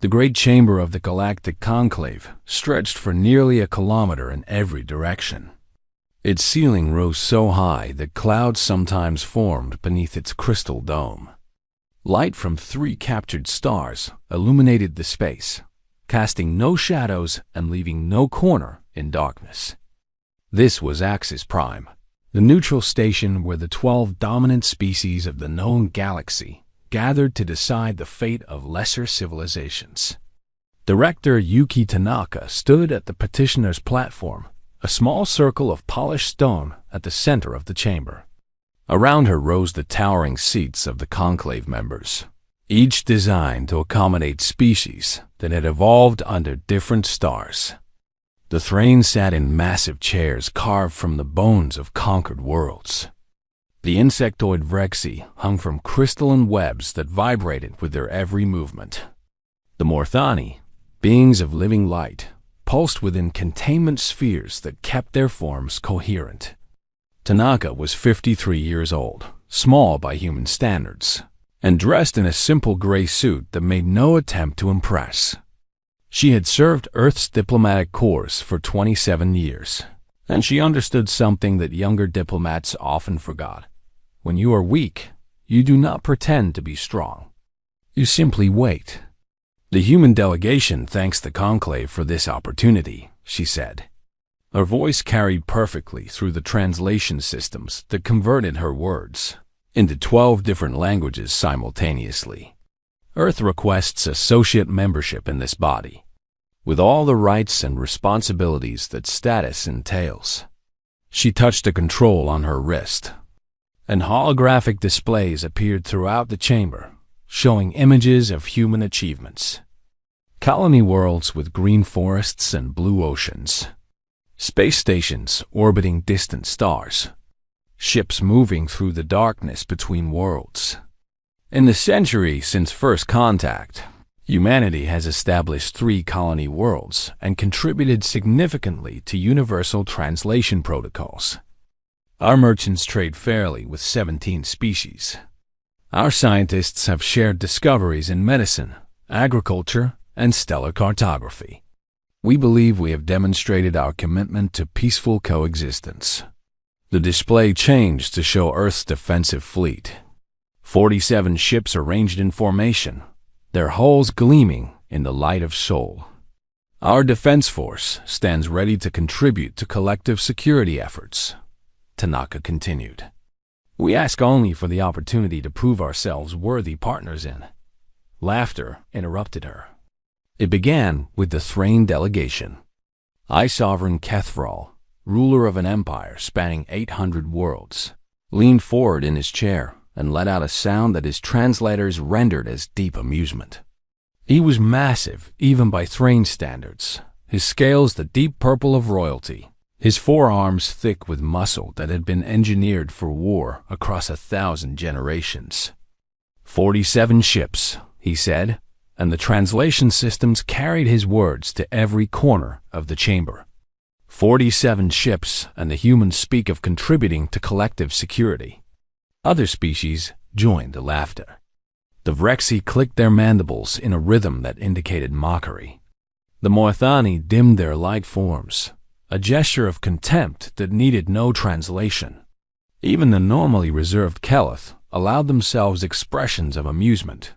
The great chamber of the galactic conclave stretched for nearly a kilometer in every direction. Its ceiling rose so high that clouds sometimes formed beneath its crystal dome. Light from 3 captured stars illuminated the space, casting no shadows and leaving no corner in darkness. This was Axis Prime, the neutral station where the 12 dominant species of the known galaxy gathered to decide the fate of lesser civilizations. Director Yuki Tanaka stood at the petitioner's platform, a small circle of polished stone at the center of the chamber. Around her rose the towering seats of the conclave members, each designed to accommodate species that had evolved under different stars. The Thrain sat in massive chairs carved from the bones of conquered worlds. The insectoid Vrexy hung from crystalline webs that vibrated with their every movement. The Morthani, beings of living light, pulsed within containment spheres that kept their forms coherent. Tanaka was 53 years old, small by human standards, and dressed in a simple gray suit that made no attempt to impress. She had served Earth's diplomatic corps for 27 years, and she understood something that younger diplomats often forgot. When you are weak, you do not pretend to be strong. You simply wait. The human delegation thanks the conclave for this opportunity, she said. Her voice carried perfectly through the translation systems that converted her words into 12 different languages simultaneously. Earth requests associate membership in this body, with all the rights and responsibilities that status entails. She touched a control on her wrist, and holographic displays appeared throughout the chamber, showing images of human achievements. Colony worlds with green forests and blue oceans. Space stations orbiting distant stars. Ships moving through the darkness between worlds. In the century since first contact, humanity has established 3 colony worlds and contributed significantly to universal translation protocols. Our merchants trade fairly with 17 species. Our scientists have shared discoveries in medicine, agriculture, and stellar cartography. We believe we have demonstrated our commitment to peaceful coexistence. The display changed to show Earth's defensive fleet. 47 ships arranged in formation, their hulls gleaming in the light of Sol. Our defense force stands ready to contribute to collective security efforts, Tanaka continued. We ask only for the opportunity to prove ourselves worthy partners in. Laughter interrupted her. It began with the Thrain delegation. High Sovereign Kethral, ruler of an empire spanning 800 worlds, leaned forward in his chair and let out a sound that his translators rendered as deep amusement. He was massive, even by Thrain standards, his scales the deep purple of royalty, his forearms thick with muscle that had been engineered for war across 1,000 generations. 47 ships, he said, and the translation systems carried his words to every corner of the chamber. 47 ships, and the humans speak of contributing to collective security. Other species joined the laughter. The Vrexy clicked their mandibles in a rhythm that indicated mockery. The Morthani dimmed their light forms, a gesture of contempt that needed no translation. Even the normally reserved Keleth allowed themselves expressions of amusement.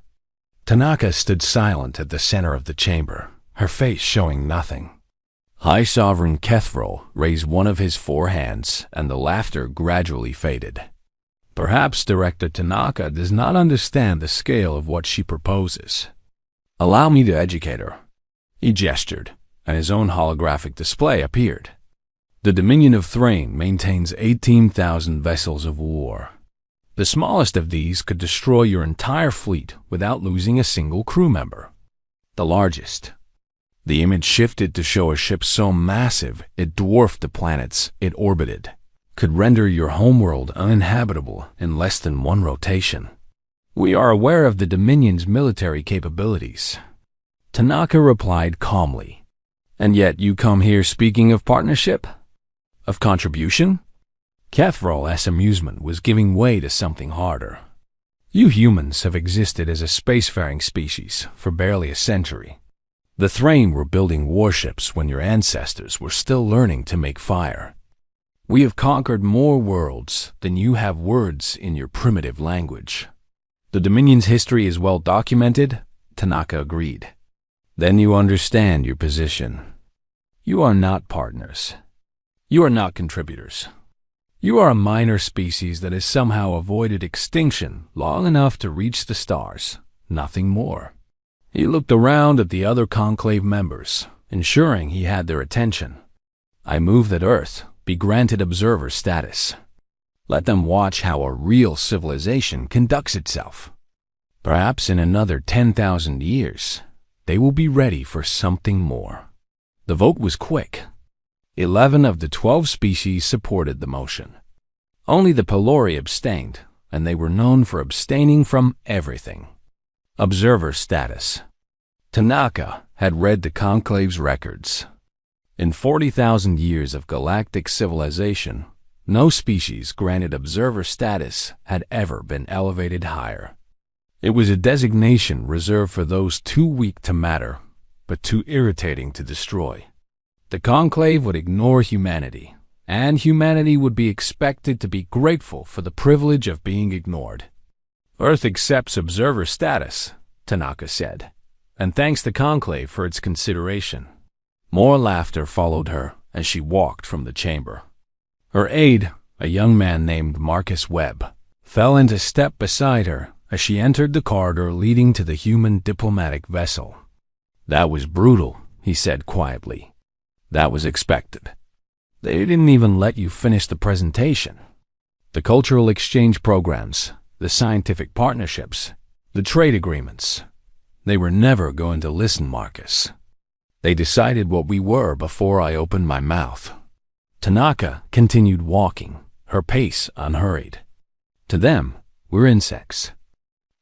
Tanaka stood silent at the center of the chamber, her face showing nothing. High Sovereign Kethral raised one of his 4 hands, and the laughter gradually faded. Perhaps Director Tanaka does not understand the scale of what she proposes. Allow me to educate her. He gestured, and his own holographic display appeared. The Dominion of Thrain maintains 18,000 vessels of war. The smallest of these could destroy your entire fleet without losing a single crew member. The largest. The image shifted to show a ship so massive it dwarfed the planets it orbited, could render your homeworld uninhabitable in less than 1 rotation. We are aware of the Dominion's military capabilities. Tanaka replied calmly. And yet you come here speaking of partnership? Of contribution? Kethral's amusement was giving way to something harder. You humans have existed as a spacefaring species for barely a century. The Thrain were building warships when your ancestors were still learning to make fire. We have conquered more worlds than you have words in your primitive language. The Dominion's history is well documented, Tanaka agreed. Then you understand your position. You are not partners. You are not contributors. You are a minor species that has somehow avoided extinction long enough to reach the stars, nothing more. He looked around at the other Conclave members, ensuring he had their attention. I move that Earth be granted observer status. Let them watch how a real civilization conducts itself. Perhaps in another 10,000 years, they will be ready for something more. The vote was quick. 11 of the 12 species supported the motion. Only the Pelori abstained, and they were known for abstaining from everything. Observer status. Tanaka had read the Conclave's records. In 40,000 years of galactic civilization, no species granted observer status had ever been elevated higher. It was a designation reserved for those too weak to matter, but too irritating to destroy. The Conclave would ignore humanity, and humanity would be expected to be grateful for the privilege of being ignored. Earth accepts observer status, Tanaka said, and thanks the Conclave for its consideration. More laughter followed her as she walked from the chamber. Her aide, a young man named Marcus Webb, fell into step beside her as she entered the corridor leading to the human diplomatic vessel. That was brutal, he said quietly. That was expected. They didn't even let you finish the presentation. The cultural exchange programs, the scientific partnerships, the trade agreements. They were never going to listen, Marcus. They decided what we were before I opened my mouth. Tanaka continued walking, her pace unhurried. To them, we're insects.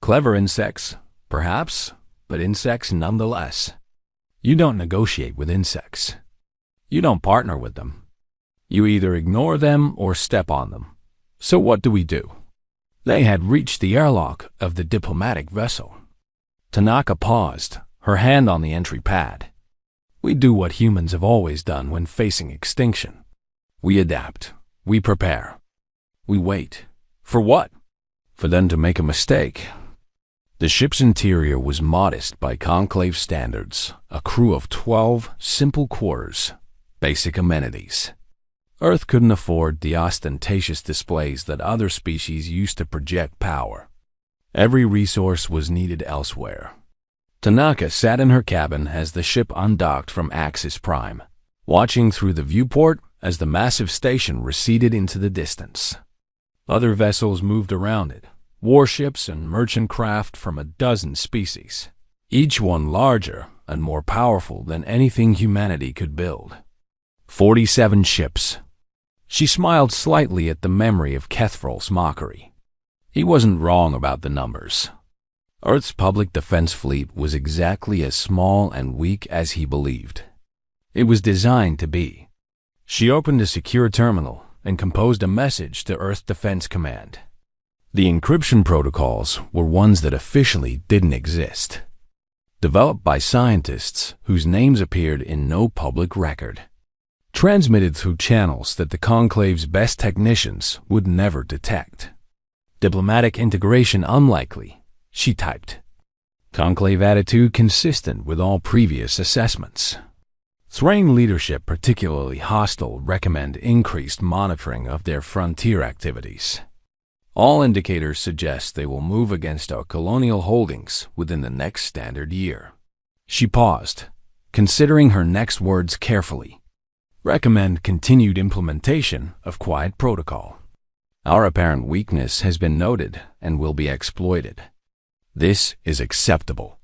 Clever insects, perhaps, but insects nonetheless. You don't negotiate with insects. You don't partner with them. You either ignore them or step on them. So what do we do? They had reached the airlock of the diplomatic vessel. Tanaka paused, her hand on the entry pad. We do what humans have always done when facing extinction. We adapt. We prepare. We wait. For what? For them to make a mistake. The ship's interior was modest by Conclave standards, a crew of 12 simple quarters, basic amenities. Earth couldn't afford the ostentatious displays that other species used to project power. Every resource was needed elsewhere. Tanaka sat in her cabin as the ship undocked from Axis Prime, watching through the viewport as the massive station receded into the distance. Other vessels moved around it, warships and merchant craft from a dozen species, each one larger and more powerful than anything humanity could build. 47 ships. She smiled slightly at the memory of Kethral's mockery. He wasn't wrong about the numbers. Earth's public defense fleet was exactly as small and weak as he believed. It was designed to be. She opened a secure terminal and composed a message to Earth Defense Command. The encryption protocols were ones that officially didn't exist, developed by scientists whose names appeared in no public record, transmitted through channels that the Conclave's best technicians would never detect. Diplomatic integration unlikely, she typed. Conclave attitude consistent with all previous assessments. Thrain leadership particularly hostile recommend increased monitoring of their frontier activities. All indicators suggest they will move against our colonial holdings within the next standard year. She paused, considering her next words carefully. Recommend continued implementation of quiet protocol. Our apparent weakness has been noted and will be exploited. This is acceptable.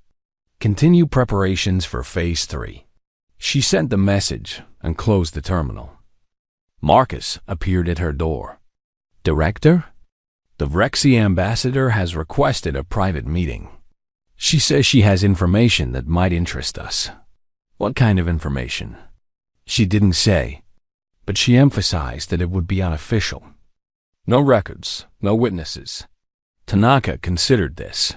Continue preparations for Phase 3. She sent the message and closed the terminal. Marcus appeared at her door. Director? The Vrexy ambassador has requested a private meeting. She says she has information that might interest us. What kind of information? She didn't say, but she emphasized that it would be unofficial. No records, no witnesses. Tanaka considered this.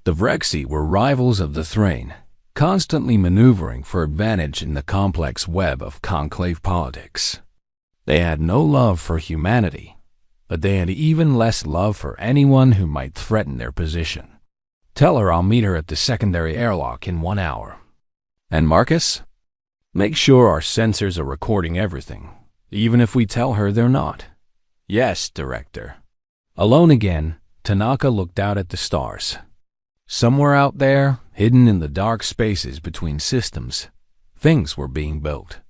The Vrexi were rivals of the Thrain, constantly maneuvering for advantage in the complex web of conclave politics. They had no love for humanity, but they had even less love for anyone who might threaten their position. Tell her I'll meet her at the secondary airlock in 1 hour. And Marcus? Make sure our sensors are recording everything, even if we tell her they're not. Yes, Director. Alone again, Tanaka looked out at the stars. Somewhere out there, hidden in the dark spaces between systems, things were being built.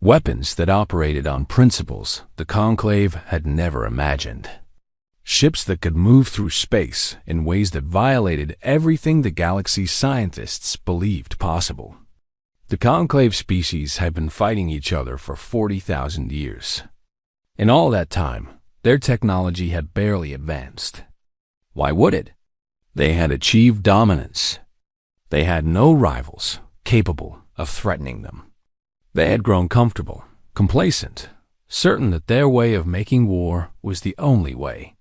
Weapons that operated on principles the Conclave had never imagined. Ships that could move through space in ways that violated everything the galaxy's scientists believed possible. The Conclave species had been fighting each other for 40,000 years. In all that time, their technology had barely advanced. Why would it? They had achieved dominance. They had no rivals capable of threatening them. They had grown comfortable, complacent, certain that their way of making war was the only way.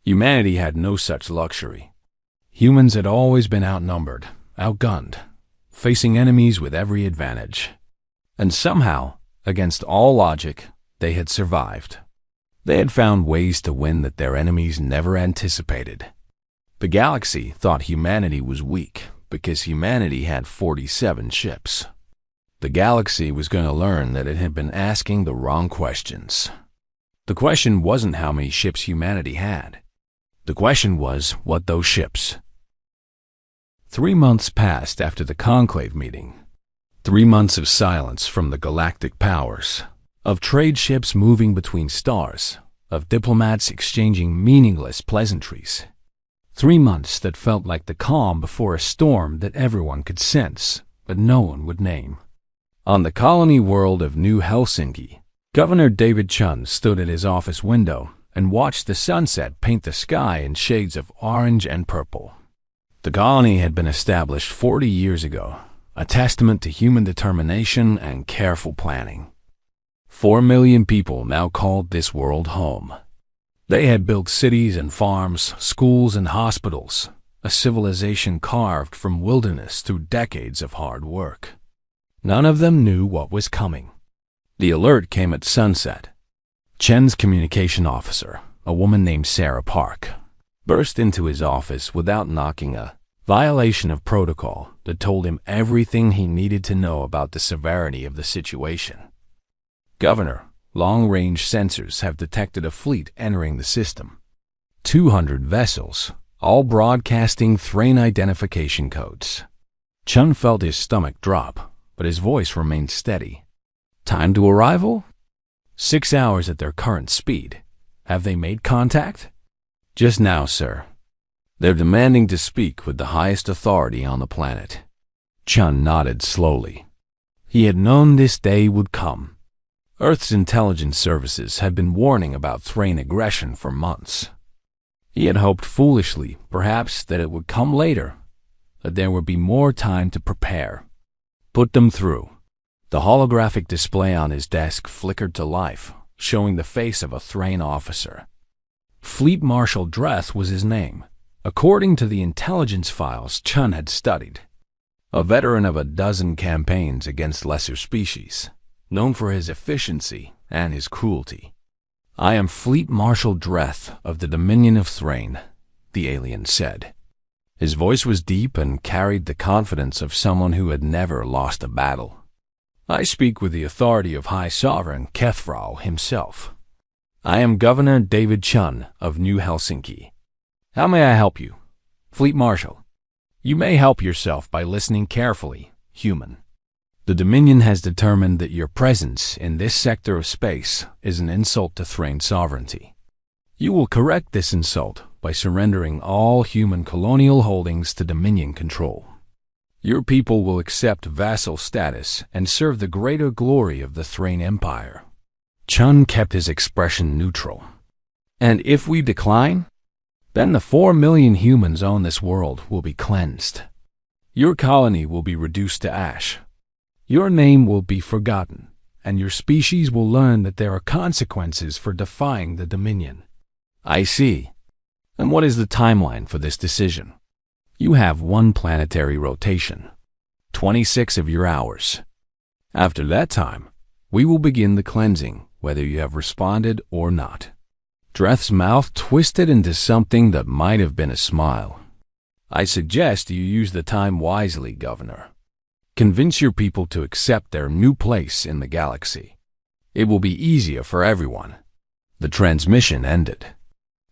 Humanity had no such luxury. Humans had always been outnumbered, outgunned, facing enemies with every advantage. And somehow, against all logic, they had survived. They had found ways to win that their enemies never anticipated. The galaxy thought humanity was weak because humanity had 47 ships. The galaxy was going to learn that it had been asking the wrong questions. The question wasn't how many ships humanity had. The question was what those ships. 3 months passed after the Conclave meeting. 3 months of silence from the galactic powers, of trade ships moving between stars, of diplomats exchanging meaningless pleasantries. 3 months that felt like the calm before a storm that everyone could sense, but no one would name. On the colony world of New Helsinki, Governor David Chun stood at his office window and watched the sunset paint the sky in shades of orange and purple. The colony had been established 40 years ago, a testament to human determination and careful planning. 4 million people now called this world home. They had built cities and farms, schools and hospitals, a civilization carved from wilderness through decades of hard work. None of them knew what was coming. The alert came at sunset. Chen's communication officer, a woman named Sarah Park, burst into his office without knocking, a violation of protocol that told him everything he needed to know about the severity of the situation. Governor, long-range sensors have detected a fleet entering the system. 200 vessels, all broadcasting Thrain identification codes. Chun felt his stomach drop, but his voice remained steady. Time to arrival? 6 hours at their current speed. Have they made contact? Just now, sir. They're demanding to speak with the highest authority on the planet. Chun nodded slowly. He had known this day would come. Earth's intelligence services had been warning about Thrain aggression for months. He had hoped foolishly, perhaps, that it would come later, that there would be more time to prepare. Put them through. The holographic display on his desk flickered to life, showing the face of a Thrain officer. Fleet Marshal Dreth was his name, according to the intelligence files Chun had studied. A veteran of a dozen campaigns against lesser species, known for his efficiency and his cruelty. I am Fleet Marshal Dreth of the Dominion of Thrain, the alien said. His voice was deep and carried the confidence of someone who had never lost a battle. I speak with the authority of High Sovereign Kethfrau himself. I am Governor David Chun of New Helsinki. How may I help you? Fleet Marshal. You may help yourself by listening carefully, human. The Dominion has determined that your presence in this sector of space is an insult to Thrain sovereignty. You will correct this insult by surrendering all human colonial holdings to Dominion control. Your people will accept vassal status and serve the greater glory of the Thrain Empire. Chun kept his expression neutral. And if we decline, then the 4 million humans on this world will be cleansed. Your colony will be reduced to ash. Your name will be forgotten, and your species will learn that there are consequences for defying the Dominion. I see. And what is the timeline for this decision? You have one planetary rotation, 26 of your hours. After that time, we will begin the cleansing, whether you have responded or not. Dreth's mouth twisted into something that might have been a smile. I suggest you use the time wisely, Governor. Convince your people to accept their new place in the galaxy. It will be easier for everyone. The transmission ended.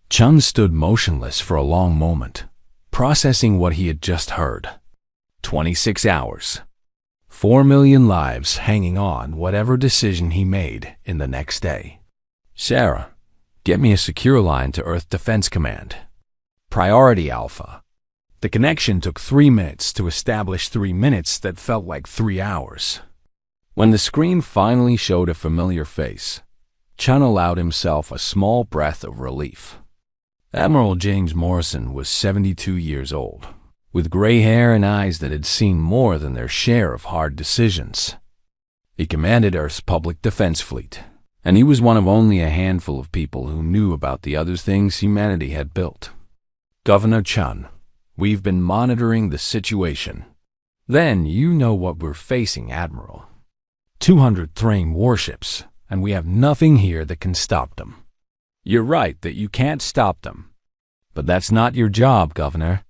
Chun stood motionless for a long moment, processing what he had just heard. 26 hours. 4 million lives hanging on whatever decision he made in the next day. Sarah, get me a secure line to Earth Defense Command. Priority Alpha. The connection took 3 minutes to establish 3 minutes that felt like 3 hours. When the screen finally showed a familiar face, Chun allowed himself a small breath of relief. Admiral James Morrison was 72 years old, with gray hair and eyes that had seen more than their share of hard decisions. He commanded Earth's public defense fleet, and he was one of only a handful of people who knew about the other things humanity had built. Governor Chun, we've been monitoring the situation. Then you know what we're facing, Admiral. 200 Thrain warships, and we have nothing here that can stop them. You're right that you can't stop them. But that's not your job, Governor.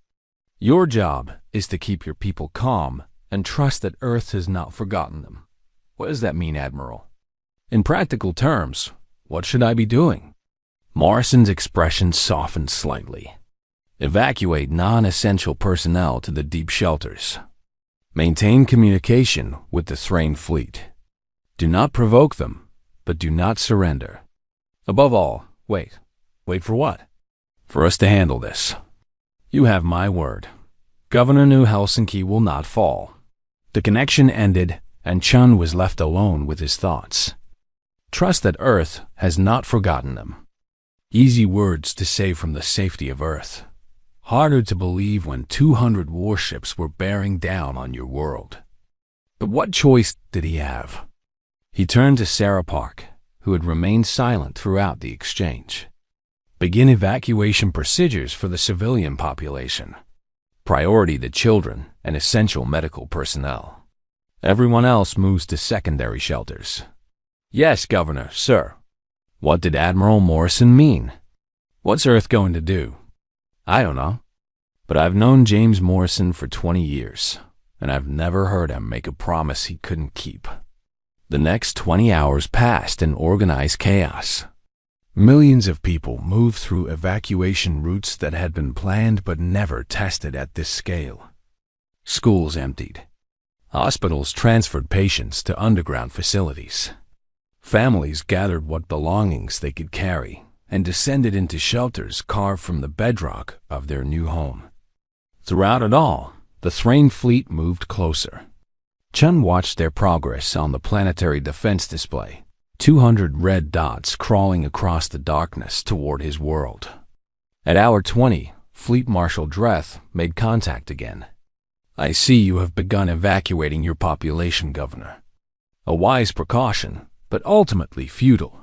Your job is to keep your people calm and trust that Earth has not forgotten them. What does that mean, Admiral? In practical terms, what should I be doing? Morrison's expression softened slightly. Evacuate non-essential personnel to the deep shelters. Maintain communication with the Thrain fleet. Do not provoke them, but do not surrender. Above all, wait. Wait for what? For us to handle this. You have my word. Governor New Helsinki will not fall. The connection ended, and Chun was left alone with his thoughts. Trust that Earth has not forgotten them. Easy words to say from the safety of Earth. Harder to believe when 200 warships were bearing down on your world. But what choice did he have? He turned to Sarah Park, who had remained silent throughout the exchange. Begin evacuation procedures for the civilian population. Priority the children and essential medical personnel. Everyone else moves to secondary shelters. Yes, Governor, sir. What did Admiral Morrison mean? What's Earth going to do? I don't know. But I've known James Morrison for 20 years, and I've never heard him make a promise he couldn't keep. The next 20 hours passed in organized chaos. Millions of people moved through evacuation routes that had been planned but never tested at this scale. Schools emptied. Hospitals transferred patients to underground facilities. Families gathered what belongings they could carry and descended into shelters carved from the bedrock of their new home. Throughout it all, the Thrain fleet moved closer. Chun watched their progress on the planetary defense display, 200 red dots crawling across the darkness toward his world. At hour 20, Fleet Marshal Dreth made contact again. I see you have begun evacuating your population, Governor. A wise precaution, but ultimately futile.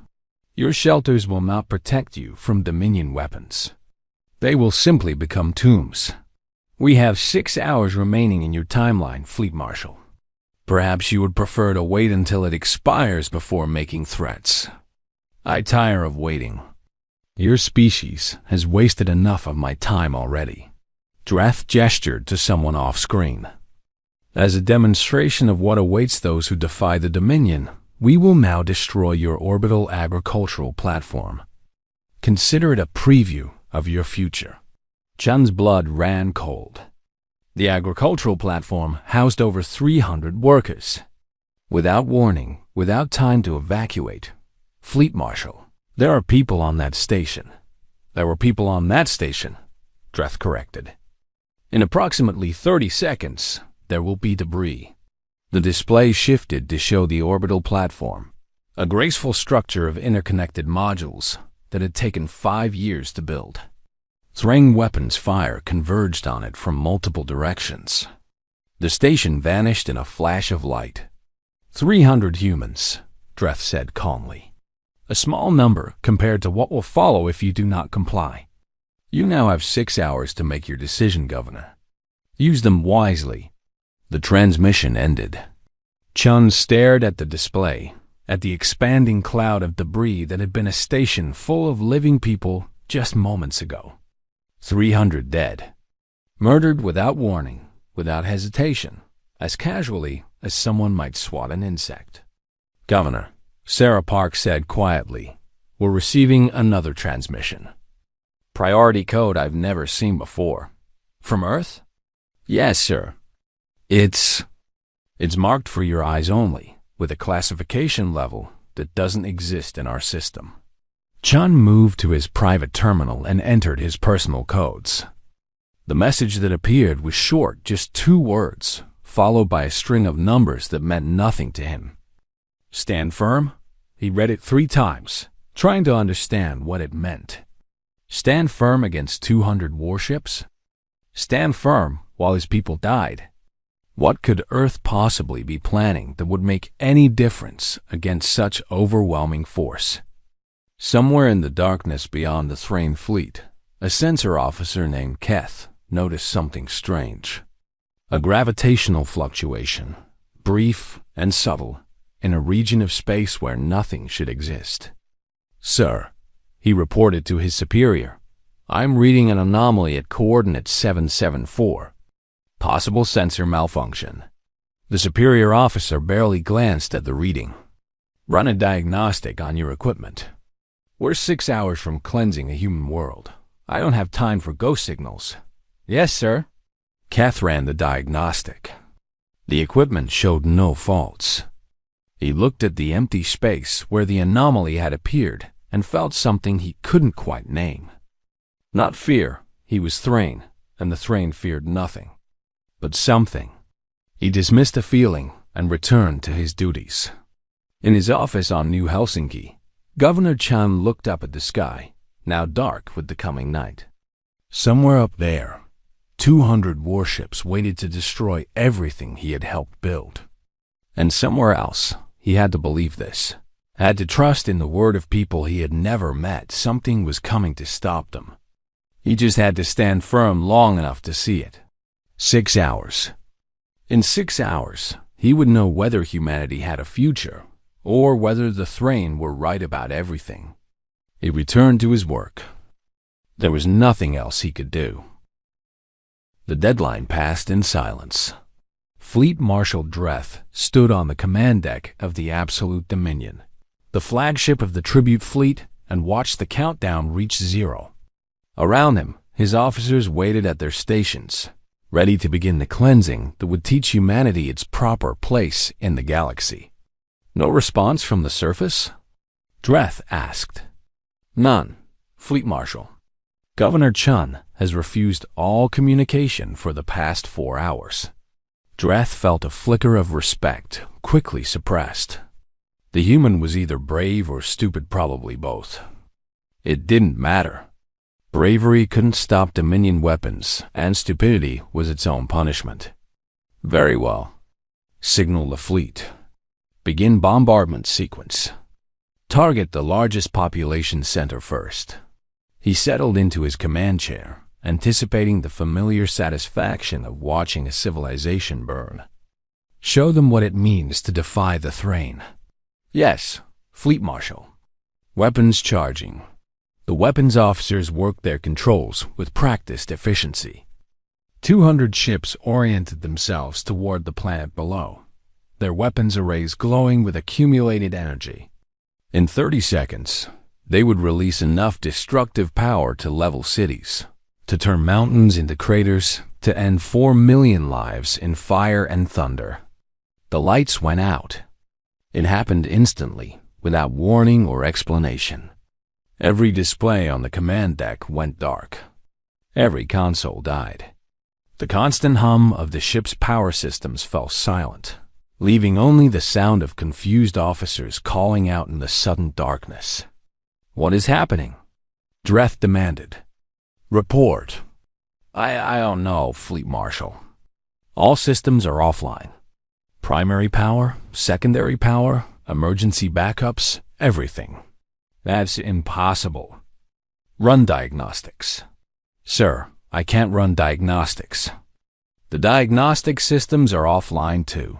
Your shelters will not protect you from Dominion weapons. They will simply become tombs. We have 6 hours remaining in your timeline, Fleet Marshal. Perhaps you would prefer to wait until it expires before making threats. I tire of waiting. Your species has wasted enough of my time already. Dreth gestured to someone off-screen. As a demonstration of what awaits those who defy the Dominion, we will now destroy your orbital agricultural platform. Consider it a preview of your future. Chun's blood ran cold. The agricultural platform housed over 300 workers. Without warning, without time to evacuate. Fleet Marshal, there are people on that station. There were people on that station, Dreth corrected. In approximately 30 seconds, there will be debris. The display shifted to show the orbital platform, a graceful structure of interconnected modules that had taken 5 years to build. Thrain weapons fire converged on it from multiple directions. The station vanished in a flash of light. 300 humans, Dreth said calmly. A small number compared to what will follow if you do not comply. You now have 6 hours to make your decision, Governor. Use them wisely. The transmission ended. Chun stared at the display, at the expanding cloud of debris that had been a station full of living people just moments ago. 300 dead. Murdered without warning, without hesitation, as casually as someone might swat an insect. Governor, Sarah Park said quietly, we're receiving another transmission. Priority code I've never seen before. From Earth? Yes, sir. It's marked for your eyes only, with a classification level that doesn't exist in our system. Chun moved to his private terminal and entered his personal codes. The message that appeared was short, just 2 words, followed by a string of numbers that meant nothing to him. Stand firm? He read it 3 times, trying to understand what it meant. Stand firm against 200 warships? Stand firm while his people died? What could Earth possibly be planning that would make any difference against such overwhelming force? Somewhere in the darkness beyond the Thrain fleet, a sensor officer named Keth noticed something strange. A gravitational fluctuation, brief and subtle, in a region of space where nothing should exist. Sir, he reported to his superior, I'm reading an anomaly at coordinate 774. Possible sensor malfunction. The superior officer barely glanced at the reading. Run a diagnostic on your equipment. We're 6 hours from cleansing a human world. I don't have time for ghost signals. Yes, sir. Keth ran the diagnostic. The equipment showed no faults. He looked at the empty space where the anomaly had appeared and felt something he couldn't quite name. Not fear, he was Thrain, and the Thrain feared nothing. But something. He dismissed the feeling and returned to his duties. In his office on New Helsinki, Governor Chun looked up at the sky, now dark with the coming night. Somewhere up there, 200 warships waited to destroy everything he had helped build. And somewhere else, he had to believe this, had to trust in the word of people he had never met. Something was coming to stop them. He just had to stand firm long enough to see it. 6 hours. In 6 hours, he would know whether humanity had a future, or whether the Thrain were right about everything. He returned to his work. There was nothing else he could do. The deadline passed in silence. Fleet Marshal Dreth stood on the command deck of the Absolute Dominion, the flagship of the tribute fleet, and watched the countdown reach 0. Around him, his officers waited at their stations, ready to begin the cleansing that would teach humanity its proper place in the galaxy. No response from the surface? Dreth asked. None, Fleet Marshal. Governor Chun has refused all communication for the past 4 hours. Dreth felt a flicker of respect, quickly suppressed. The human was either brave or stupid, probably both. It didn't matter. Bravery couldn't stop Dominion weapons, and stupidity was its own punishment. Very well. Signal the fleet. Begin bombardment sequence. Target the largest population center first. He settled into his command chair, anticipating the familiar satisfaction of watching a civilization burn. Show them what it means to defy the Thrain. Yes, Fleet Marshal. Weapons charging. The weapons officers worked their controls with practiced efficiency. 200 ships oriented themselves toward the planet below, their weapons arrays glowing with accumulated energy. In 30 seconds, they would release enough destructive power to level cities, to turn mountains into craters, to end 4 million lives in fire and thunder. The lights went out. It happened instantly, without warning or explanation. Every display on the command deck went dark. Every console died. The constant hum of the ship's power systems fell silent, leaving only the sound of confused officers calling out in the sudden darkness. What is happening? Dreth demanded. Report. I don't know, Fleet Marshal. All systems are offline. Primary power, secondary power, emergency backups, everything. That's impossible. Run diagnostics. Sir, I can't run diagnostics. The diagnostic systems are offline too.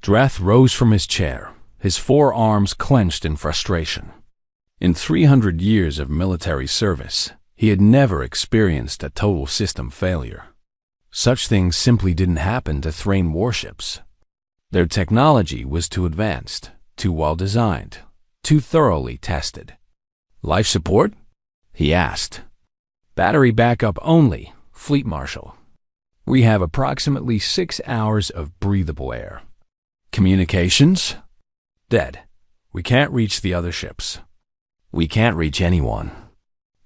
Dreth rose from his chair, his forearms clenched in frustration. In 300 years of military service, he had never experienced a total system failure. Such things simply didn't happen to Thrain warships. Their technology was too advanced, too well designed, too thoroughly tested. Life support? He asked. Battery backup only, Fleet Marshal. We have approximately 6 hours of breathable air. Communications? Dead. We can't reach the other ships. We can't reach anyone.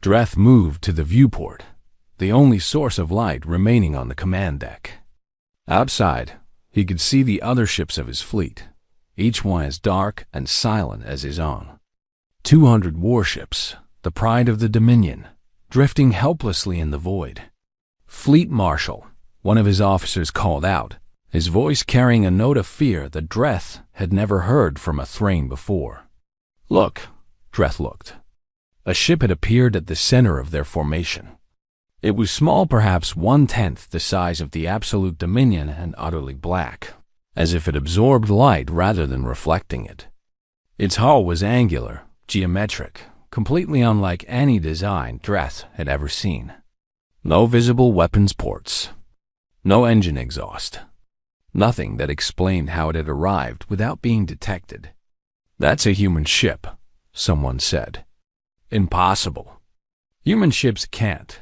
Dreth moved to the viewport, the only source of light remaining on the command deck. Outside, he could see the other ships of his fleet, each one as dark and silent as his own. 200 warships, the pride of the Dominion, drifting helplessly in the void. Fleet Marshal, one of his officers called out, his voice carrying a note of fear that Dreth had never heard from a Thrain before. Look, Dreth looked. A ship had appeared at the center of their formation. It was small, perhaps 1/10 the size of the absolute Dominion, and utterly black, as if it absorbed light rather than reflecting it. Its hull was angular, geometric, completely unlike any design Dreth had ever seen. No visible weapons ports. No engine exhaust. Nothing that explained how it had arrived without being detected. That's a human ship, someone said. Impossible. Human ships can't.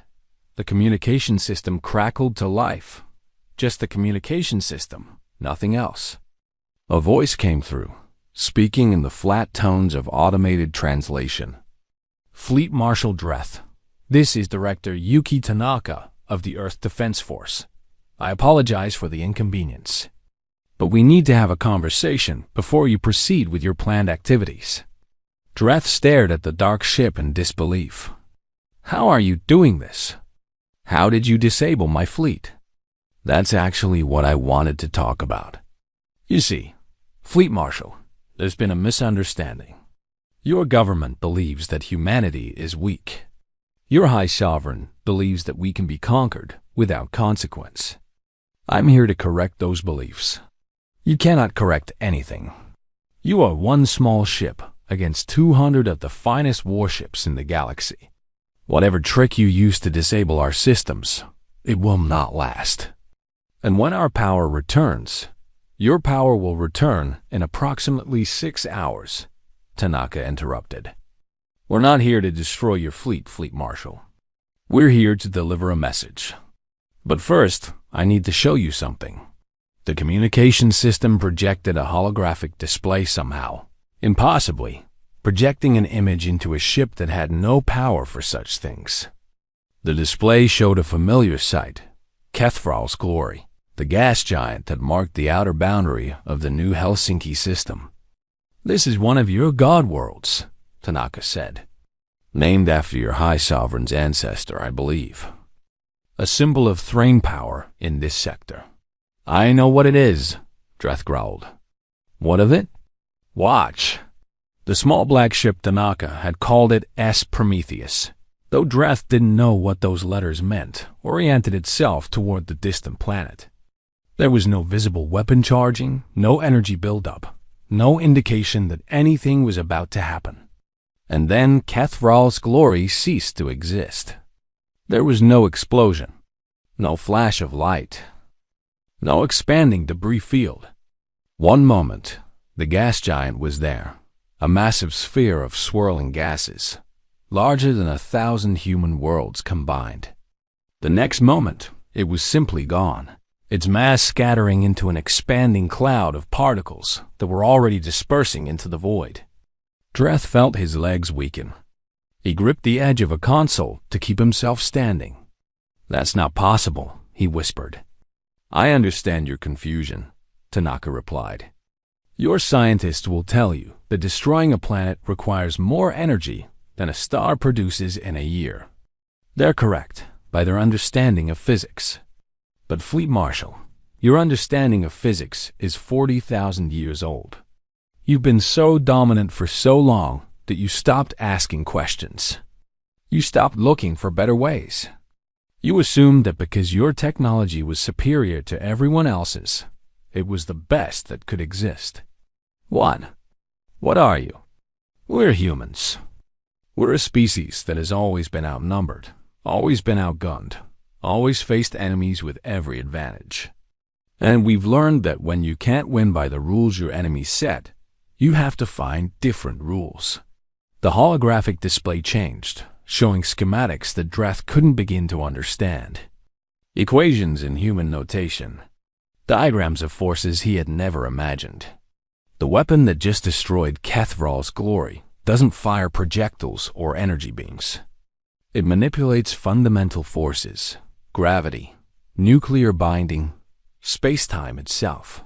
The communication system crackled to life. Just the communication system, nothing else. A voice came through, speaking in the flat tones of automated translation. Fleet Marshal Dreth, this is Director Yuki Tanaka of the Earth Defense Force. I apologize for the inconvenience. But we need to have a conversation before you proceed with your planned activities. Dreth stared at the dark ship in disbelief. How are you doing this? How did you disable my fleet? That's actually what I wanted to talk about. You see, Fleet Marshal, there's been a misunderstanding. Your government believes that humanity is weak. Your High Sovereign believes that we can be conquered without consequence. I'm here to correct those beliefs. You cannot correct anything. You are one small ship against 200 of the finest warships in the galaxy. Whatever trick you use to disable our systems, it will not last. And when our power returns, your power will return in approximately 6 hours, Tanaka interrupted. We're not here to destroy your fleet, Fleet Marshal. We're here to deliver a message. But first, I need to show you something. The communication system projected a holographic display somehow, impossibly, projecting an image into a ship that had no power for such things. The display showed a familiar sight, Kethral's Glory, the gas giant that marked the outer boundary of the new Helsinki system. This is one of your god worlds, Tanaka said. Named after your High Sovereign's ancestor, I believe. A symbol of Thrain power in this sector. I know what it is, Dreth growled. What of it? Watch. The small black ship Tanaka had called it S. Prometheus. Though Dreth didn't know what those letters meant, oriented itself toward the distant planet. There was no visible weapon charging, no energy buildup, no indication that anything was about to happen. And then Kethral's Glory ceased to exist. There was no explosion, no flash of light, no expanding debris field. One moment, the gas giant was there, a massive sphere of swirling gases, larger than 1,000 human worlds combined. The next moment, it was simply gone, its mass scattering into an expanding cloud of particles that were already dispersing into the void. Dreth felt his legs weaken. He gripped the edge of a console to keep himself standing. That's not possible, he whispered. I understand your confusion, Tanaka replied. Your scientists will tell you that destroying a planet requires more energy than a star produces in a year. They're correct by their understanding of physics. But Fleet Marshal, your understanding of physics is 40,000 years old. You've been so dominant for so long that you stopped asking questions. You stopped looking for better ways. You assumed that because your technology was superior to everyone else's, it was the best that could exist. What? What are you? We're humans. We're a species that has always been outnumbered, always been outgunned, always faced enemies with every advantage. And we've learned that when you can't win by the rules your enemies set, you have to find different rules. The holographic display changed, showing schematics that Dreth couldn't begin to understand. Equations in human notation. Diagrams of forces he had never imagined. The weapon that just destroyed Kethral's glory doesn't fire projectiles or energy beams. It manipulates fundamental forces, gravity, nuclear binding, space-time itself.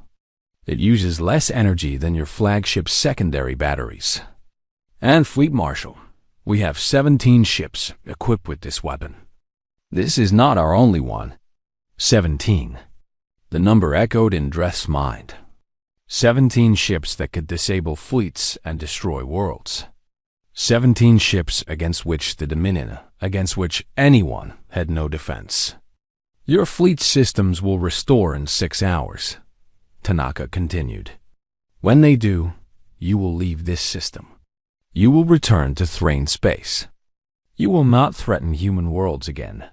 It uses less energy than your flagship's secondary batteries. And Fleet Marshal, we have 17 ships equipped with this weapon. This is not our only one. 17. The number echoed in Dreth's mind. 17 ships that could disable fleets and destroy worlds. 17 ships against which the Dominion, against which anyone had no defense. Your fleet systems will restore in 6 hours, Tanaka continued. When they do, you will leave this system. You will return to Thrain space. You will not threaten human worlds again.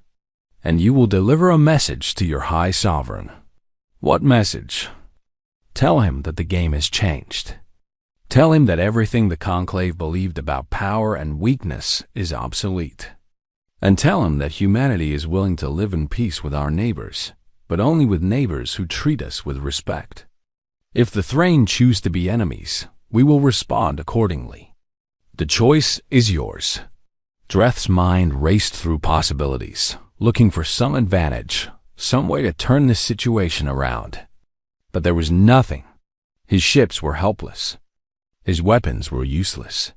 And you will deliver a message to your High Sovereign. What message? Tell him that the game has changed. Tell him that everything the Conclave believed about power and weakness is obsolete. And tell him that humanity is willing to live in peace with our neighbors, but only with neighbors who treat us with respect. If the Thrain choose to be enemies, we will respond accordingly. The choice is yours. Dreth's mind raced through possibilities, looking for some advantage, some way to turn this situation around. But there was nothing. His ships were helpless. His weapons were useless.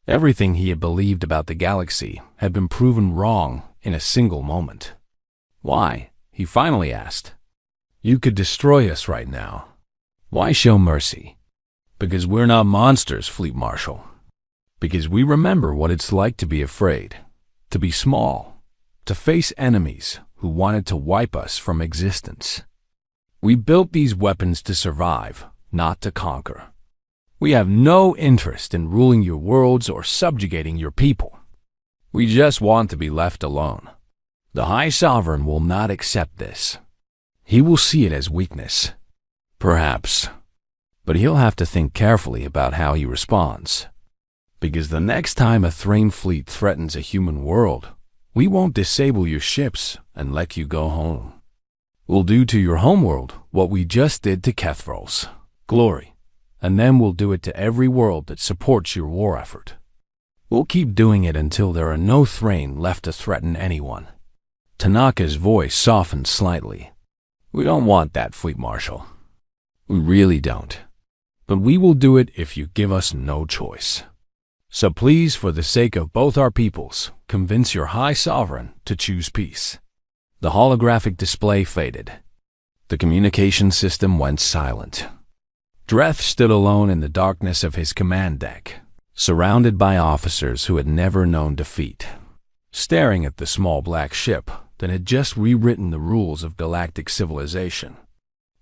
Everything he had believed about the galaxy had been proven wrong in a single moment. Why? He finally asked. You could destroy us right now. Why show mercy? Because we're not monsters, Fleet Marshal. Because we remember what it's like to be afraid, to be small, to face enemies who wanted to wipe us from existence. We built these weapons to survive, not to conquer. We have no interest in ruling your worlds or subjugating your people. We just want to be left alone. The High Sovereign will not accept this. He will see it as weakness. Perhaps. But he'll have to think carefully about how he responds. Because the next time a Thrain fleet threatens a human world, we won't disable your ships and let you go home. We'll do to your homeworld what we just did to Kethral's glory. And then we'll do it to every world that supports your war effort. We'll keep doing it until there are no Thrain left to threaten anyone. Tanaka's voice softened slightly. We don't want that, Fleet Marshal. We really don't. But we will do it if you give us no choice. So please, for the sake of both our peoples, convince your High Sovereign to choose peace. The holographic display faded. The communication system went silent. Dreth stood alone in the darkness of his command deck, surrounded by officers who had never known defeat, staring at the small black ship that had just rewritten the rules of galactic civilization.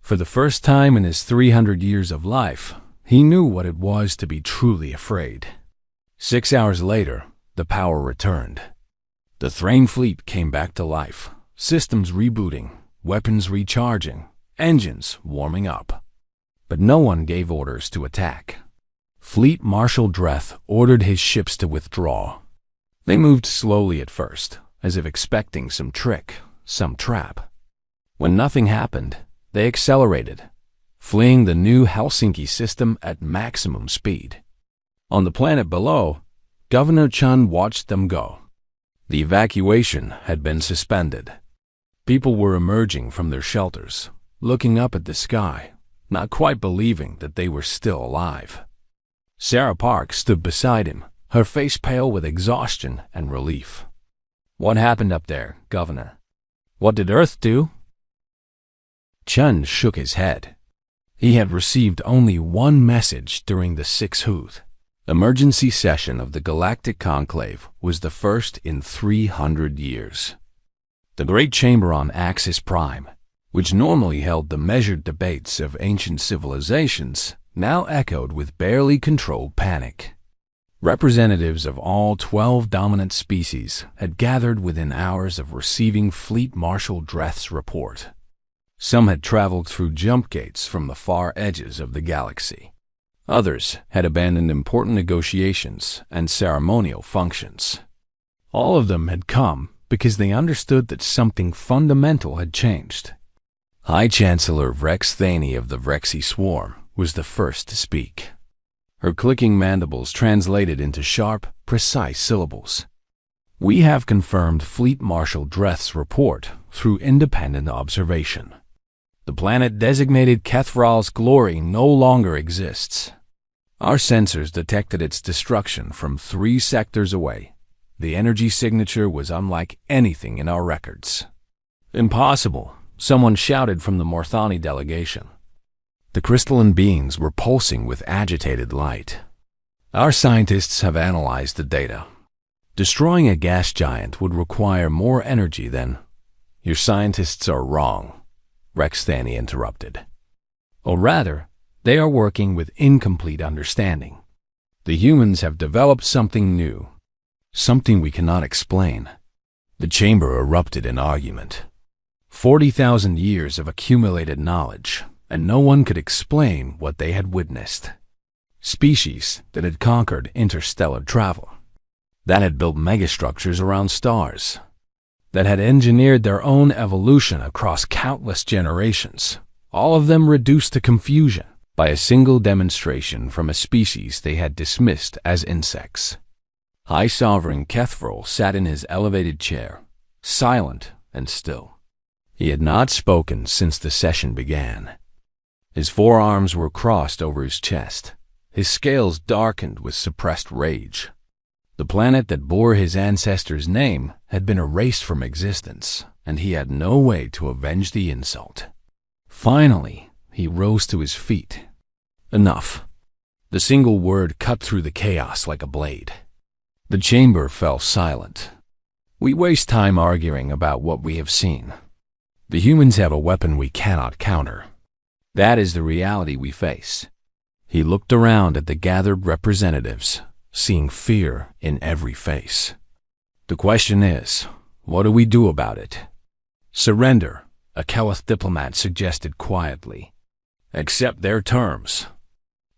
For the first time in his 300 years of life, he knew what it was to be truly afraid. 6 hours later, the power returned. The Thrain fleet came back to life, systems rebooting, weapons recharging, engines warming up. But no one gave orders to attack. Fleet Marshal Dreth ordered his ships to withdraw. They moved slowly at first, as if expecting some trick, some trap. When nothing happened, they accelerated, fleeing the new Helsinki system at maximum speed. On the planet below, Governor Chun watched them go. The evacuation had been suspended. People were emerging from their shelters, looking up at the sky, not quite believing that they were still alive. Sarah Park stood beside him, her face pale with exhaustion and relief. What happened up there, Governor? What did Earth do? Chun shook his head. He had received only one message during the 6th emergency session of the Galactic Conclave was the first in 300 years. The great chamber on Axis Prime, which normally held the measured debates of ancient civilizations, now echoed with barely controlled panic. Representatives of all 12 dominant species had gathered within hours of receiving Fleet Marshal Dreth's report. Some had traveled through jump gates from the far edges of the galaxy. Others had abandoned important negotiations and ceremonial functions. All of them had come because they understood that something fundamental had changed. High Chancellor Vrex Thani of the Vrexy Swarm was the first to speak. Her clicking mandibles translated into sharp, precise syllables. We have confirmed Fleet Marshal Dreth's report through independent observation. The planet designated Kethral's glory no longer exists. Our sensors detected its destruction from 3 sectors away. The energy signature was unlike anything in our records. Impossible, someone shouted from the Morthani delegation. The crystalline beings were pulsing with agitated light. Our scientists have analyzed the data. Destroying a gas giant would require more energy than— Your scientists are wrong, Vrex Thani interrupted. Or rather, they are working with incomplete understanding. The humans have developed something new, something we cannot explain. The chamber erupted in argument. 40,000 years of accumulated knowledge, and no one could explain what they had witnessed. Species that had conquered interstellar travel, that had built megastructures around stars, that had engineered their own evolution across countless generations, all of them reduced to confusion by a single demonstration from a species they had dismissed as insects. High Sovereign Kethral sat in his elevated chair, silent and still. He had not spoken since the session began. His forearms were crossed over his chest, his scales darkened with suppressed rage. The planet that bore his ancestor's name had been erased from existence, and he had no way to avenge the insult. Finally, he rose to his feet. Enough. The single word cut through the chaos like a blade. The chamber fell silent. We waste time arguing about what we have seen. The humans have a weapon we cannot counter. That is the reality we face. He looked around at the gathered representatives, seeing fear in every face. The question is, what do we do about it? Surrender, a Keleth diplomat suggested quietly. Accept their terms.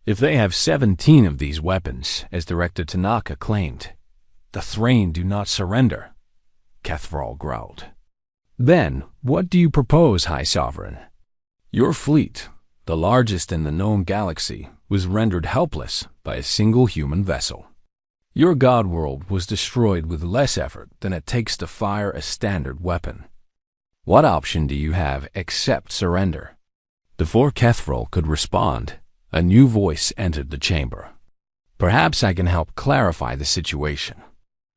If they have 17 of these weapons, as Director Tanaka claimed, the Thrain do not surrender, Kethral growled. Then, what do you propose, High Sovereign? Your fleet, the largest in the known galaxy, was rendered helpless by a single human vessel. Your god world was destroyed with less effort than it takes to fire a standard weapon. What option do you have except surrender? Before Kethral could respond, a new voice entered the chamber. Perhaps I can help clarify the situation.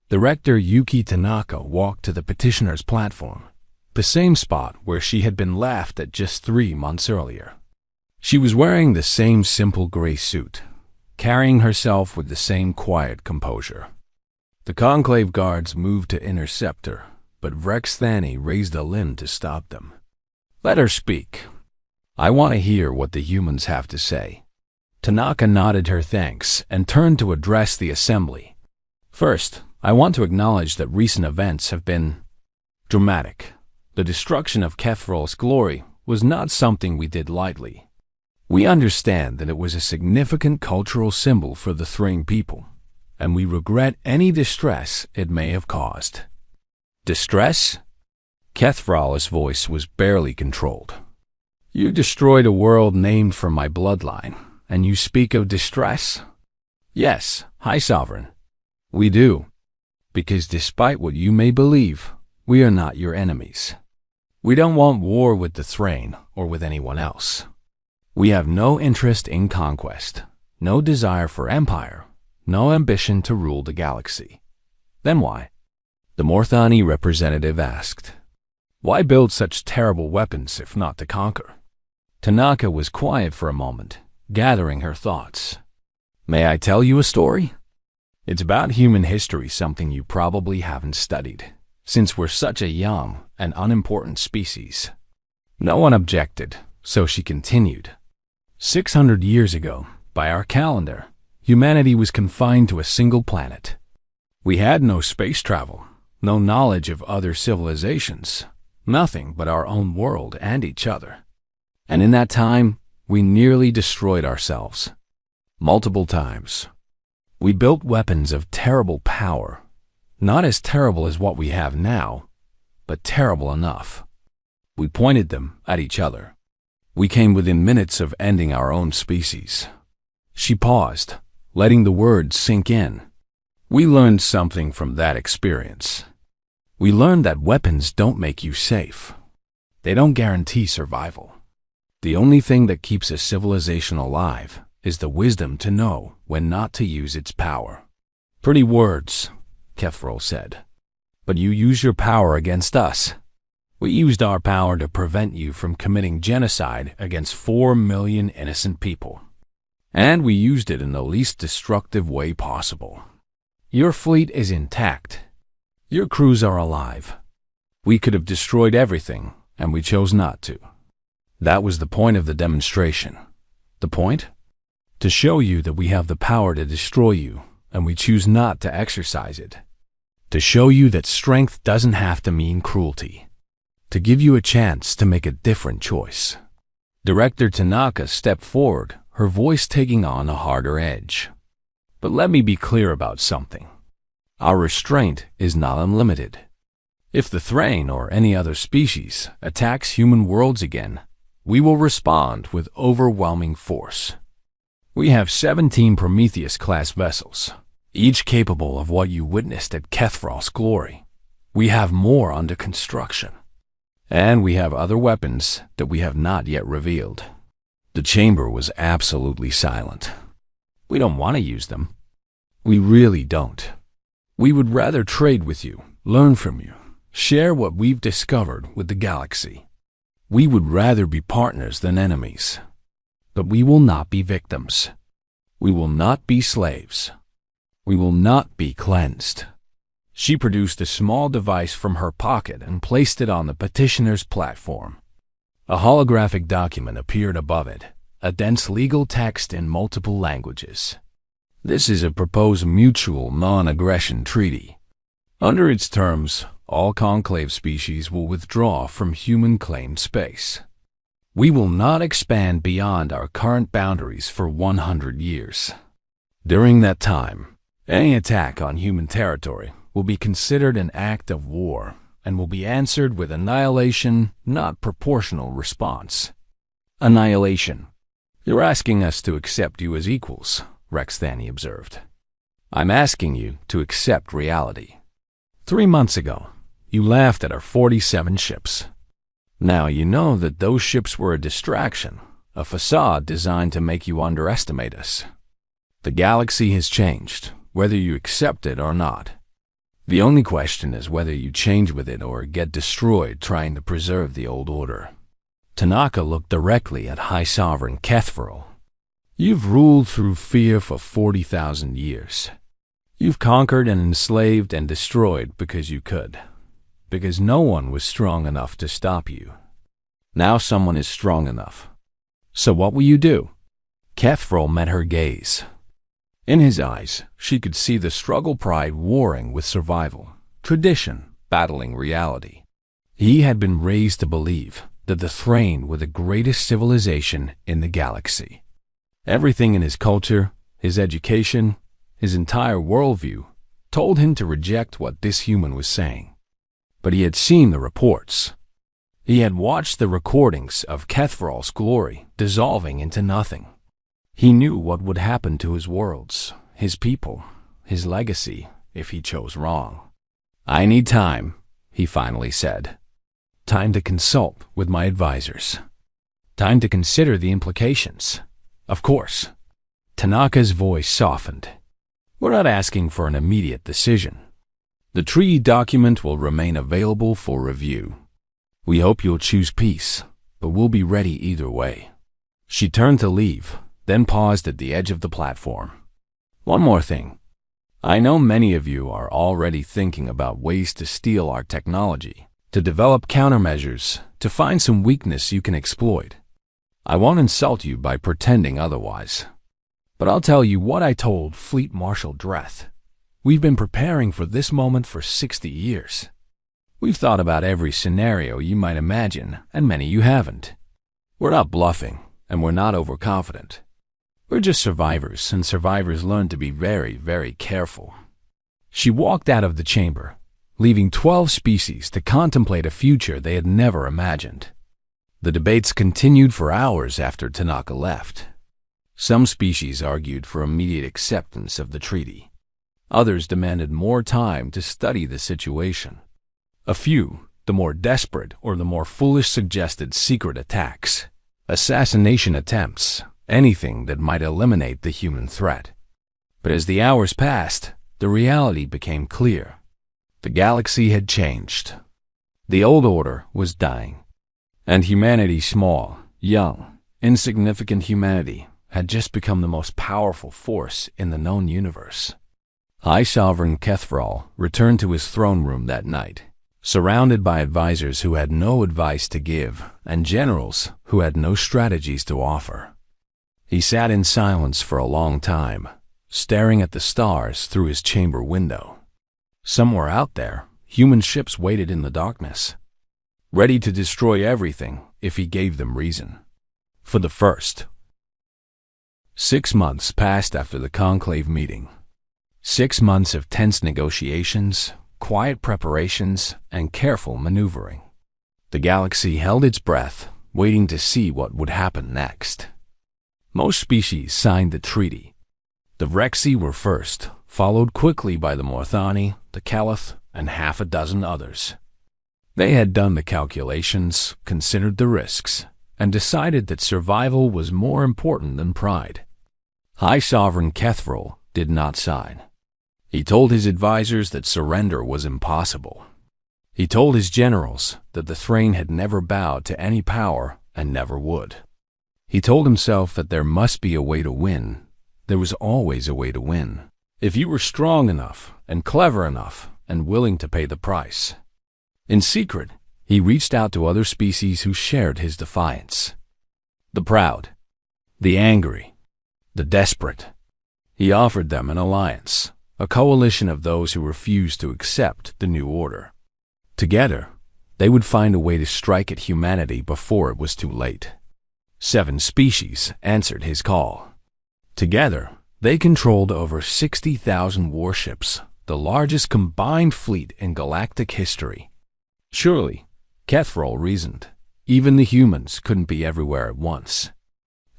Director Yuki Tanaka walked to the petitioner's platform, the same spot where she had been laughed at just 3 months earlier. She was wearing the same simple gray suit, carrying herself with the same quiet composure. The Conclave guards moved to intercept her, but Vrex Thani raised a limb to stop them. Let her speak. I want to hear what the humans have to say. Tanaka nodded her thanks and turned to address the assembly. First, I want to acknowledge that recent events have been dramatic. The destruction of Kethral's glory was not something we did lightly. We understand that it was a significant cultural symbol for the Thrain people, and we regret any distress it may have caused. Distress? Kethral's voice was barely controlled. You destroyed a world named for my bloodline, and you speak of distress? Yes, High Sovereign. We do. Because despite what you may believe, we are not your enemies. We don't want war with the Thrain or with anyone else. We have no interest in conquest, no desire for empire, no ambition to rule the galaxy. Then why? The Morthani representative asked. Why build such terrible weapons if not to conquer? Tanaka was quiet for a moment, gathering her thoughts. May I tell you a story? It's about human history, something you probably haven't studied. since we're such a young and unimportant species. No one objected, so she continued. 600 years ago, by our calendar, humanity was confined to a single planet. We had no space travel, no knowledge of other civilizations, nothing but our own world and each other. And in that time, we nearly destroyed ourselves. Multiple times. We built weapons of terrible power, not as terrible as what we have now, but terrible enough. We pointed them at each other. We came within minutes of ending our own species. She paused, letting the words sink in. We learned something from that experience. We learned that weapons don't make you safe. They don't guarantee survival. The only thing that keeps a civilization alive is the wisdom to know when not to use its power. Pretty words, Kefrel said. But you use your power against us. We used our power to prevent you from committing genocide against 4 million innocent people. And we used it in the least destructive way possible. Your fleet is intact. Your crews are alive. We could have destroyed everything, and we chose not to. That was the point of the demonstration. The point? To show you that we have the power to destroy you, and we choose not to exercise it. To show you that strength doesn't have to mean cruelty. To give you a chance to make a different choice. Director Tanaka stepped forward, her voice taking on a harder edge. But let me be clear about something. Our restraint is not unlimited. If the Thrain or any other species attacks human worlds again, we will respond with overwhelming force. We have 17 Prometheus-class vessels, each capable of what you witnessed at Kefral's glory. We have more under construction. And we have other weapons that we have not yet revealed. The chamber was absolutely silent. We don't want to use them. We really don't. We would rather trade with you, learn from you, share what we've discovered with the galaxy. We would rather be partners than enemies. But we will not be victims. We will not be slaves. We will not be cleansed. She produced a small device from her pocket and placed it on the petitioner's platform. A holographic document appeared above it, a dense legal text in multiple languages. This is a proposed mutual non-aggression treaty. Under its terms, all conclave species will withdraw from human-claimed space. We will not expand beyond our current boundaries for 100 years. During that time, any attack on human territory will be considered an act of war and will be answered with annihilation, not proportional response. Annihilation. You're asking us to accept you as equals, Rexthani observed. I'm asking you to accept reality. 3 months ago, you laughed at our 47 ships. Now you know that those ships were a distraction, a facade designed to make you underestimate us. The galaxy has changed, whether you accept it or not. The only question is whether you change with it or get destroyed trying to preserve the old order. Tanaka looked directly at High Sovereign Kefrel. You've ruled through fear for 40,000 years. You've conquered and enslaved and destroyed because you could. Because no one was strong enough to stop you. Now someone is strong enough. So what will you do? Kefrel met her gaze. In his eyes, she could see the struggle pride warring with survival, tradition battling reality. He had been raised to believe that the Thrain were the greatest civilization in the galaxy. Everything in his culture, his education, his entire worldview told him to reject what this human was saying. But he had seen the reports. He had watched the recordings of Kefral's glory dissolving into nothing. He knew what would happen to his worlds, his people, his legacy, if he chose wrong. I need time, he finally said. Time to consult with my advisors. Time to consider the implications. Of course. Tanaka's voice softened. We're not asking for an immediate decision. The treaty document will remain available for review. We hope you'll choose peace, but we'll be ready either way. She turned to leave, then paused at the edge of the platform. One more thing. I know many of you are already thinking about ways to steal our technology, to develop countermeasures, to find some weakness you can exploit. I won't insult you by pretending otherwise. But I'll tell you what I told Fleet Marshal Dreth. We've been preparing for this moment for 60 years. We've thought about every scenario you might imagine, and many you haven't. We're not bluffing, and we're not overconfident. We're just survivors, and survivors learn to be very, very careful. She walked out of the chamber, leaving 12 species to contemplate a future they had never imagined. The debates continued for hours after Tanaka left. Some species argued for immediate acceptance of the treaty. Others demanded more time to study the situation. A few, the more desperate or the more foolish, suggested secret attacks, assassination attempts, anything that might eliminate the human threat. But as the hours passed, the reality became clear. The galaxy had changed. The old order was dying. And humanity, small, young, insignificant humanity, had just become the most powerful force in the known universe. High Sovereign Kethral returned to his throne room that night, surrounded by advisors who had no advice to give and generals who had no strategies to offer. He sat in silence for a long time, staring at the stars through his chamber window. Somewhere out there, human ships waited in the darkness, ready to destroy everything if he gave them reason. For the first 6 months passed after the conclave meeting. 6 months of tense negotiations, quiet preparations, and careful maneuvering. The galaxy held its breath, waiting to see what would happen next. Most species signed the treaty. The Vrexi were first, followed quickly by the Morthani, the Caliph, and half a dozen others. They had done the calculations, considered the risks, and decided that survival was more important than pride. High Sovereign Kethral did not sign. He told his advisors that surrender was impossible. He told his generals that the Thrain had never bowed to any power and never would. He told himself that there must be a way to win. There was always a way to win, if you were strong enough and clever enough and willing to pay the price. In secret, he reached out to other species who shared his defiance. The proud, the angry, the desperate. He offered them an alliance, a coalition of those who refused to accept the new order. Together, they would find a way to strike at humanity before it was too late. 7 species answered his call. Together, they controlled over 60,000 warships, the largest combined fleet in galactic history. Surely, Kethral reasoned, even the humans couldn't be everywhere at once.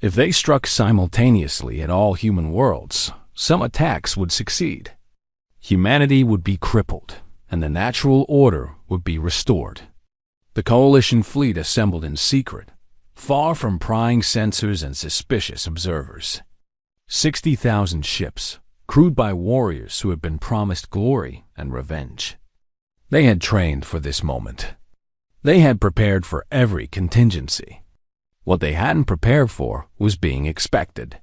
If they struck simultaneously at all human worlds, some attacks would succeed. Humanity would be crippled, and the natural order would be restored. The coalition fleet assembled in secret, far from prying censors and suspicious observers. 60,000 ships, crewed by warriors who had been promised glory and revenge. They had trained for this moment. They had prepared for every contingency. What they hadn't prepared for was being expected.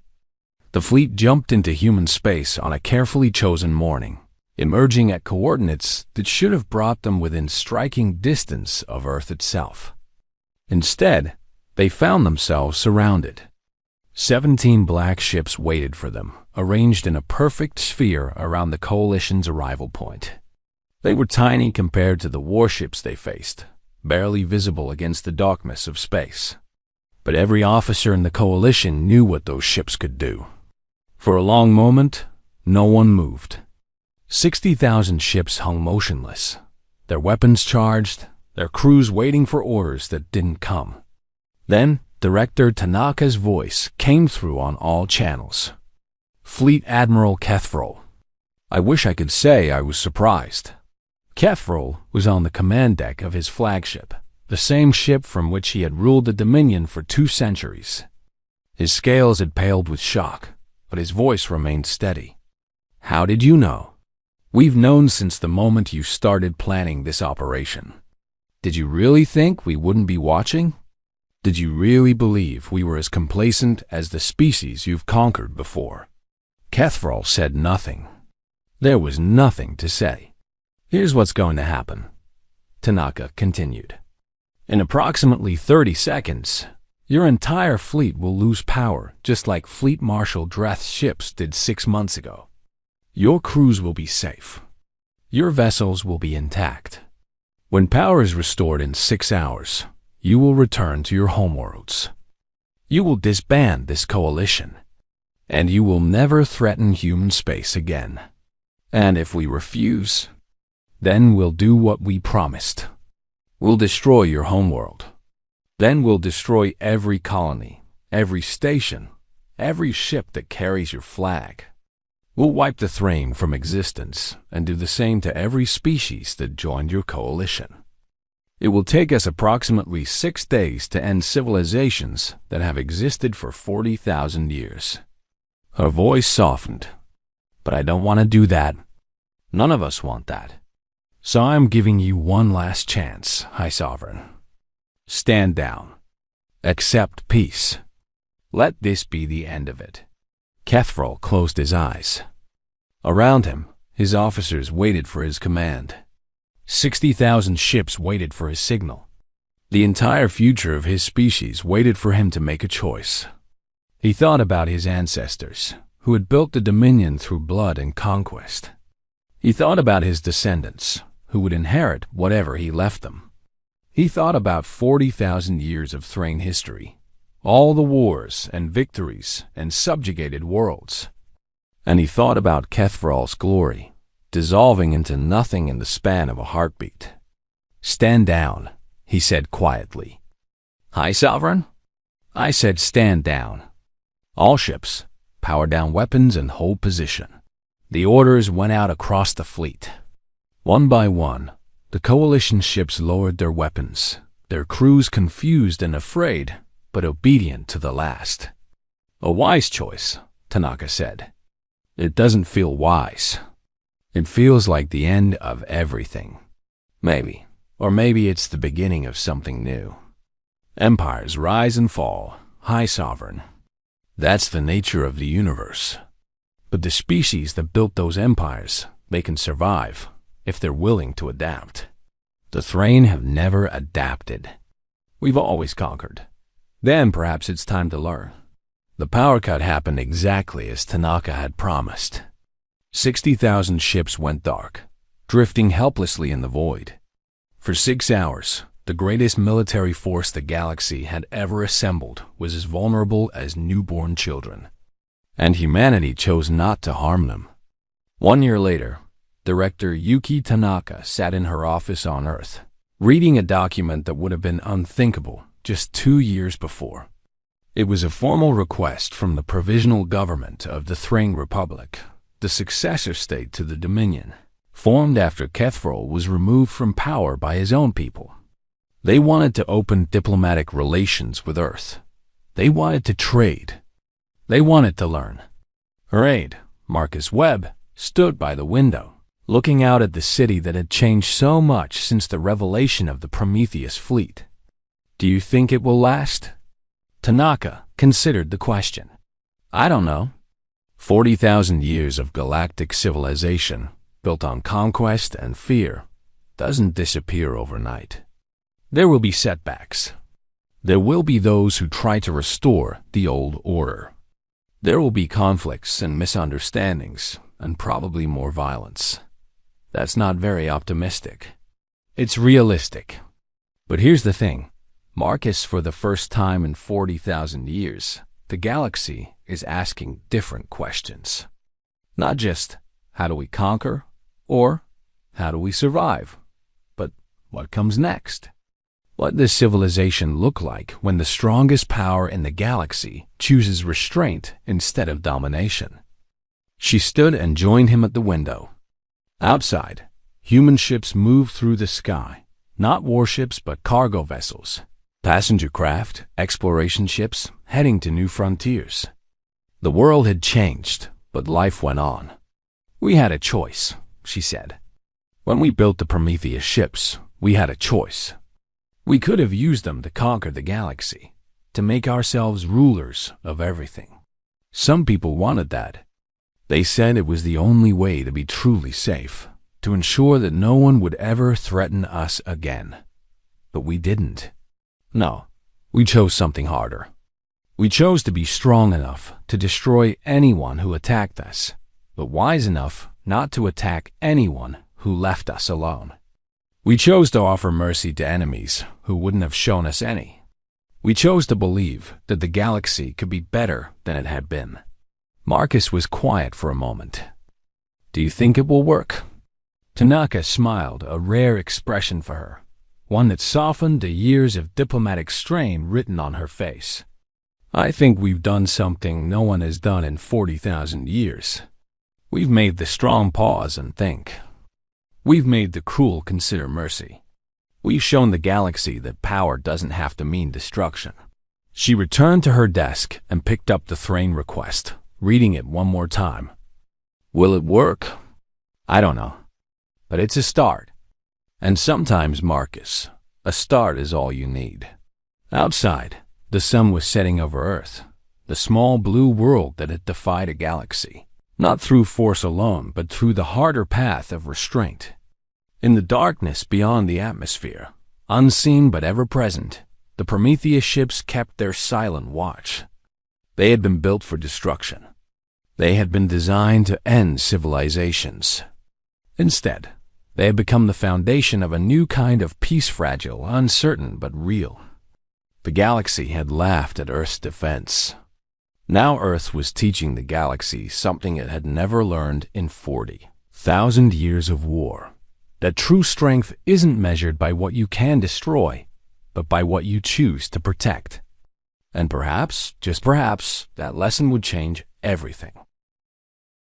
The fleet jumped into human space on a carefully chosen morning, emerging at coordinates that should have brought them within striking distance of Earth itself. Instead, they found themselves surrounded. 17 black ships waited for them, arranged in a perfect sphere around the coalition's arrival point. They were tiny compared to the warships they faced, barely visible against the darkness of space. But every officer in the coalition knew what those ships could do. For a long moment, no one moved. 60,000 ships hung motionless, their weapons charged, their crews waiting for orders that didn't come. Then, Director Tanaka's voice came through on all channels. Fleet Admiral Kethral. I wish I could say I was surprised. Kethral was on the command deck of his flagship, the same ship from which he had ruled the Dominion for 2 centuries. His scales had paled with shock, but his voice remained steady. How did you know? We've known since the moment you started planning this operation. Did you really think we wouldn't be watching? Did you really believe we were as complacent as the species you've conquered before? Kethral said nothing. There was nothing to say. Here's what's going to happen, Tanaka continued. In approximately 30 seconds, your entire fleet will lose power just like Fleet Marshal Dreth's ships did 6 months ago. Your crews will be safe. Your vessels will be intact. When power is restored in 6 hours, you will return to your homeworlds. You will disband this coalition, and you will never threaten human space again. And if we refuse, then we'll do what we promised. We'll destroy your homeworld. Then we'll destroy every colony, every station, every ship that carries your flag. We'll wipe the Thrain from existence and do the same to every species that joined your coalition. It will take us approximately 6 days to end civilizations that have existed for 40,000 years. Her voice softened. But I don't want to do that. None of us want that. So I'm giving you one last chance, High Sovereign. Stand down. Accept peace. Let this be the end of it. Kethfrol closed his eyes. Around him, his officers waited for his command. 60,000 ships waited for his signal. The entire future of his species waited for him to make a choice. He thought about his ancestors, who had built the Dominion through blood and conquest. He thought about his descendants, who would inherit whatever he left them. He thought about 40,000 years of Thrain history, all the wars and victories and subjugated worlds. And he thought about Kethfrol's glory, dissolving into nothing in the span of a heartbeat. Stand down, he said quietly. High Sovereign? I said stand down. All ships, power down weapons and hold position. The orders went out across the fleet. One by one, the coalition ships lowered their weapons, their crews confused and afraid, but obedient to the last. A wise choice, Tanaka said. It doesn't feel wise. It feels like the end of everything. Maybe, or maybe it's the beginning of something new. Empires rise and fall, High Sovereign. That's the nature of the universe. But the species that built those empires, they can survive if they're willing to adapt. The Thrain have never adapted. We've always conquered. Then perhaps it's time to learn. The power cut happened exactly as Tanaka had promised. 60,000 ships went dark, drifting helplessly in the void. For 6 hours, the greatest military force the galaxy had ever assembled was as vulnerable as newborn children. And humanity chose not to harm them. 1 year later, Director Yuki Tanaka sat in her office on Earth, reading a document that would have been unthinkable just 2 years before. It was a formal request from the Provisional Government of the Thrain Republic, the successor state to the Dominion, formed after Kethfrol was removed from power by his own people. They wanted to open diplomatic relations with Earth. They wanted to trade. They wanted to learn. Her aide, Marcus Webb, stood by the window, looking out at the city that had changed so much since the revelation of the Prometheus fleet. Do you think it will last? Tanaka considered the question. I don't know. 40,000 years of galactic civilization, built on conquest and fear, doesn't disappear overnight. There will be setbacks. There will be those who try to restore the old order. There will be conflicts and misunderstandings, and probably more violence. That's not very optimistic. It's realistic. But here's the thing. Marcus, for the first time in 40,000 years, the galaxy is asking different questions. Not just, how do we conquer? Or, how do we survive? But what comes next? What does civilization look like when the strongest power in the galaxy chooses restraint instead of domination? She stood and joined him at the window. Outside, human ships moved through the sky, not warships but cargo vessels, passenger craft, exploration ships heading to new frontiers. The world had changed, but life went on. We had a choice, she said. When we built the Prometheus ships, we had a choice. We could have used them to conquer the galaxy, to make ourselves rulers of everything. Some people wanted that. They said it was the only way to be truly safe, to ensure that no one would ever threaten us again. But we didn't. No, we chose something harder. We chose to be strong enough to destroy anyone who attacked us, but wise enough not to attack anyone who left us alone. We chose to offer mercy to enemies who wouldn't have shown us any. We chose to believe that the galaxy could be better than it had been. Marcus was quiet for a moment. "Do you think it will work?" Tanaka smiled, a rare expression for her, one that softened the years of diplomatic strain written on her face. "I think we've done something no one has done in 40,000 years. We've made the strong pause and think. We've made the cruel consider mercy. We've shown the galaxy that power doesn't have to mean destruction." She returned to her desk and picked up the Thrain request, reading it one more time. "Will it work? I don't know. But it's a start. And sometimes, Marcus, a start is all you need." Outside, the sun was setting over Earth, the small blue world that had defied a galaxy, not through force alone, but through the harder path of restraint. In the darkness beyond the atmosphere, unseen but ever present, the Prometheus ships kept their silent watch. They had been built for destruction. They had been designed to end civilizations. Instead, they had become the foundation of a new kind of peace, fragile, uncertain, but real. The galaxy had laughed at Earth's defense. Now Earth was teaching the galaxy something it had never learned in 40,000 years of war. That true strength isn't measured by what you can destroy, but by what you choose to protect. And perhaps, just perhaps, that lesson would change everything.